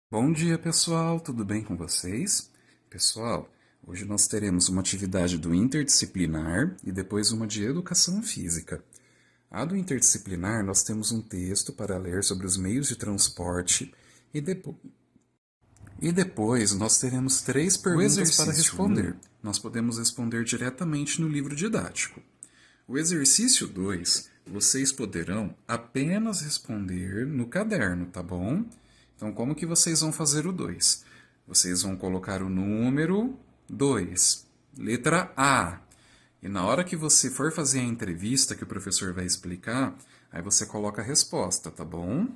Bom dia, pessoal! Tudo bem com vocês? Pessoal, hoje nós teremos uma atividade do interdisciplinar e depois uma de educação física. A do interdisciplinar, nós temos um texto para ler sobre os meios de transporte e depois nós teremos 3 perguntas para responder. Nós podemos responder diretamente no livro didático. O exercício 2, vocês poderão apenas responder no caderno, tá bom? Então, como que vocês vão fazer o 2? Vocês vão colocar o número 2, letra A. E na hora que você for fazer a entrevista que o professor vai explicar, aí você coloca a resposta, tá bom?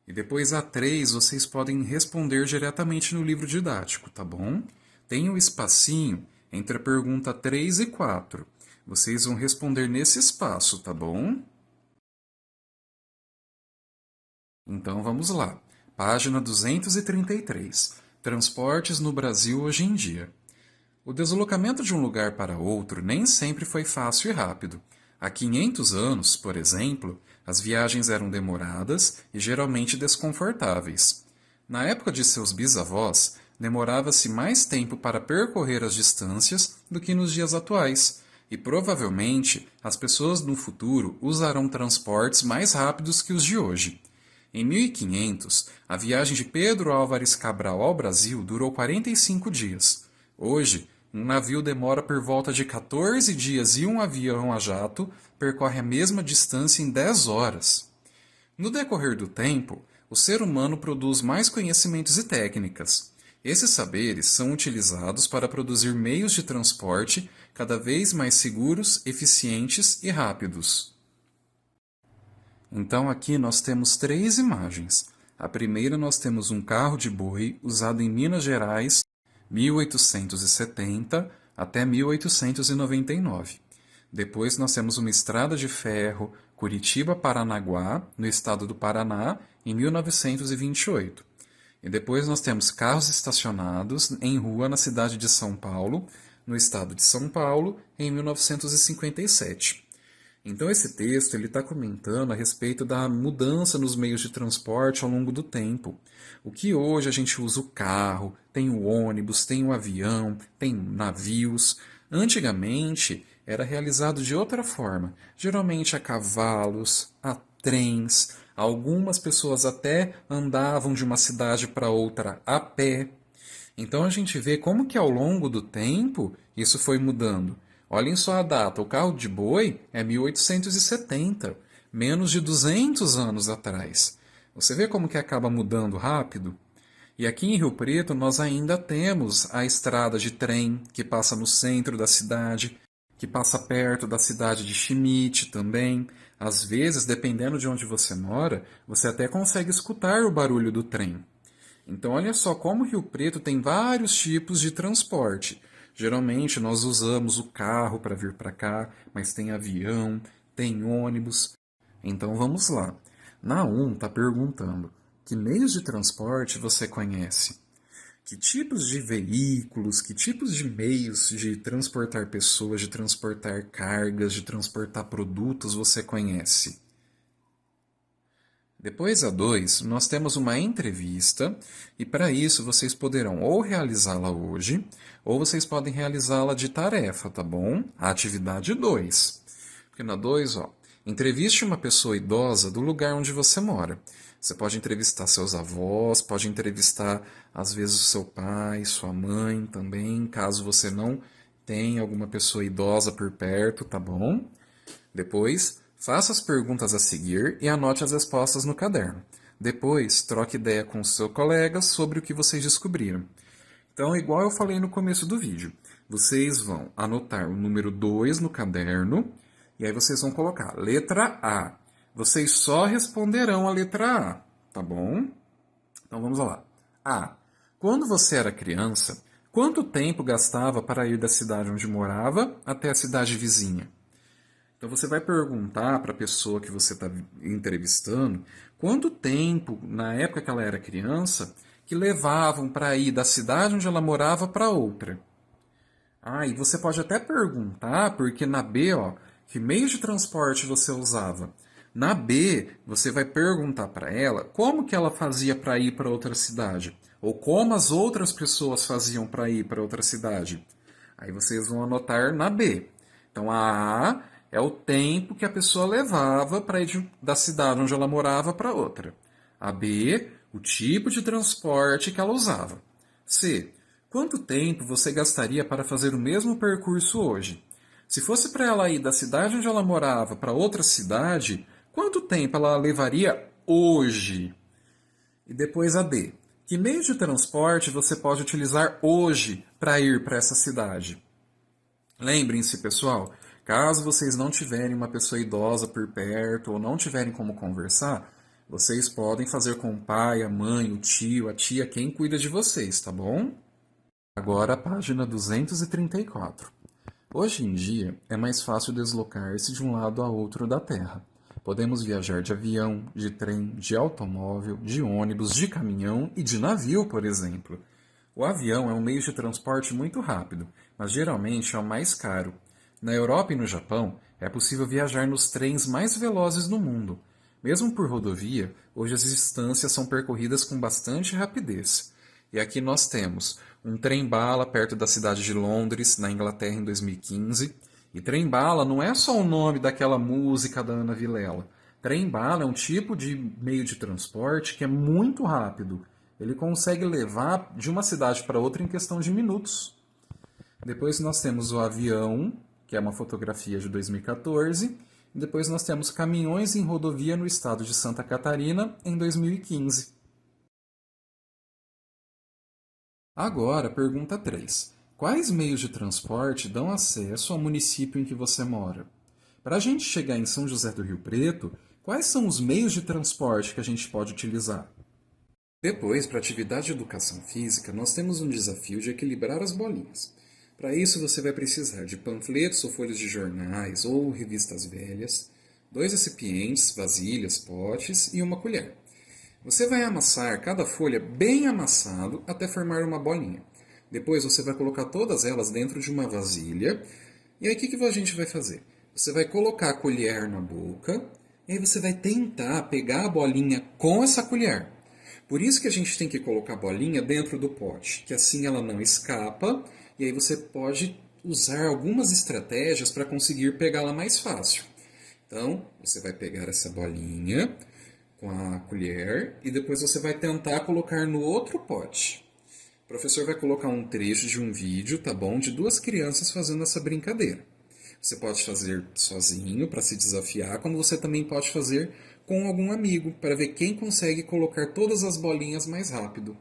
E depois a 3, vocês podem responder diretamente no livro didático, tá bom? Tem um espacinho entre a pergunta 3 e 4. Vocês vão responder nesse espaço, tá bom? Então vamos lá. Página 233. Transportes no Brasil hoje em dia. O deslocamento de um lugar para outro nem sempre foi fácil e rápido. Há 500 anos, por exemplo, as viagens eram demoradas e geralmente desconfortáveis. Na época de seus bisavós, demorava-se mais tempo para percorrer as distâncias do que nos dias atuais, e provavelmente as pessoas no futuro usarão transportes mais rápidos que os de hoje. Em 1500, a viagem de Pedro Álvares Cabral ao Brasil durou 45 dias. Hoje, um navio demora por volta de 14 dias e um avião a jato percorre a mesma distância em 10 horas. No decorrer do tempo, o ser humano produz mais conhecimentos e técnicas. Esses saberes são utilizados para produzir meios de transporte cada vez mais seguros, eficientes e rápidos. Então aqui nós temos 3 imagens. A primeira nós temos um carro de boi usado em Minas Gerais, 1870 até 1899. Depois nós temos uma estrada de ferro Curitiba-Paranaguá, no estado do Paraná, em 1928. E depois nós temos carros estacionados em rua na cidade de São Paulo, no estado de São Paulo, em 1957. Então esse texto ele está comentando a respeito da mudança nos meios de transporte ao longo do tempo. O que hoje a gente usa o carro, tem o ônibus, tem o avião, tem navios. Antigamente era realizado de outra forma, geralmente a cavalos, a trens. Algumas pessoas até andavam de uma cidade para outra a pé. Então a gente vê como que ao longo do tempo isso foi mudando. Olhem só a data, o carro de boi é 1870, menos de 200 anos atrás. Você vê como que acaba mudando rápido? E aqui em Rio Preto nós ainda temos a estrada de trem que passa no centro da cidade, que passa perto da cidade de Schmidt também. Às vezes, dependendo de onde você mora, você até consegue escutar o barulho do trem. Então, olha só como Rio Preto tem vários tipos de transporte. Geralmente nós usamos o carro para vir para cá, mas tem avião, tem ônibus. Então vamos lá. Na 1 está perguntando: que meios de transporte você conhece? Que tipos de veículos, que tipos de meios de transportar pessoas, de transportar cargas, de transportar produtos você conhece? Depois a 2, nós temos uma entrevista e para isso vocês poderão ou realizá-la hoje ou vocês podem realizá-la de tarefa, tá bom? A atividade 2. Porque na 2, ó, entreviste uma pessoa idosa do lugar onde você mora. Você pode entrevistar seus avós, pode entrevistar às vezes o seu pai, sua mãe também, caso você não tenha alguma pessoa idosa por perto, tá bom? Depois, faça as perguntas a seguir e anote as respostas no caderno. Depois, troque ideia com os seus colegas sobre o que vocês descobriram. Então, igual eu falei no começo do vídeo, vocês vão anotar o número 2 no caderno e aí vocês vão colocar letra A. Vocês só responderão a letra A, tá bom? Então vamos lá. A. Quando você era criança, quanto tempo gastava para ir da cidade onde morava até a cidade vizinha? Então você vai perguntar para a pessoa que você está entrevistando quanto tempo, na época que ela era criança, que levavam para ir da cidade onde ela morava para outra. Ah, e você pode até perguntar, porque na B, ó, que meio de transporte você usava? Na B, você vai perguntar para ela como que ela fazia para ir para outra cidade, ou como as outras pessoas faziam para ir para outra cidade. Aí vocês vão anotar na B. Então a A é o tempo que a pessoa levava para ir da cidade onde ela morava para outra. A B, o tipo de transporte que ela usava. C, quanto tempo você gastaria para fazer o mesmo percurso hoje? Se fosse para ela ir da cidade onde ela morava para outra cidade, quanto tempo ela levaria hoje? E depois a D. Que meio de transporte você pode utilizar hoje para ir para essa cidade? Lembrem-se, pessoal, caso vocês não tiverem uma pessoa idosa por perto ou não tiverem como conversar, vocês podem fazer com o pai, a mãe, o tio, a tia, quem cuida de vocês, tá bom? Agora a página 234. Hoje em dia, é mais fácil deslocar-se de um lado a outro da Terra. Podemos viajar de avião, de trem, de automóvel, de ônibus, de caminhão e de navio, por exemplo. O avião é um meio de transporte muito rápido, mas geralmente é o mais caro. Na Europa e no Japão, é possível viajar nos trens mais velozes do mundo. Mesmo por rodovia, hoje as distâncias são percorridas com bastante rapidez. E aqui nós temos um trem-bala perto da cidade de Londres, na Inglaterra, em 2015. E trem-bala não é só o nome daquela música da Ana Vilela. Trem-bala é um tipo de meio de transporte que é muito rápido. Ele consegue levar de uma cidade para outra em questão de minutos. Depois nós temos o avião, que é uma fotografia de 2014. E depois nós temos caminhões em rodovia no estado de Santa Catarina, em 2015. Agora, pergunta 3. Quais meios de transporte dão acesso ao município em que você mora? Para a gente chegar em São José do Rio Preto, quais são os meios de transporte que a gente pode utilizar? Depois, para a atividade de educação física, nós temos um desafio de equilibrar as bolinhas. Para isso, você vai precisar de panfletos ou folhas de jornais ou revistas velhas, 2 recipientes, vasilhas, potes e uma colher. Você vai amassar cada folha bem amassado até formar uma bolinha. Depois você vai colocar todas elas dentro de uma vasilha. E aí o que a gente vai fazer? Você vai colocar a colher na boca e aí você vai tentar pegar a bolinha com essa colher. Por isso que a gente tem que colocar a bolinha dentro do pote, que assim ela não escapa e aí você pode usar algumas estratégias para conseguir pegá-la mais fácil. Então, você vai pegar essa bolinha com a colher e depois você vai tentar colocar no outro pote. O professor vai colocar um trecho de um vídeo, tá bom? De 2 crianças fazendo essa brincadeira. Você pode fazer sozinho para se desafiar, como você também pode fazer com algum amigo para ver quem consegue colocar todas as bolinhas mais rápido.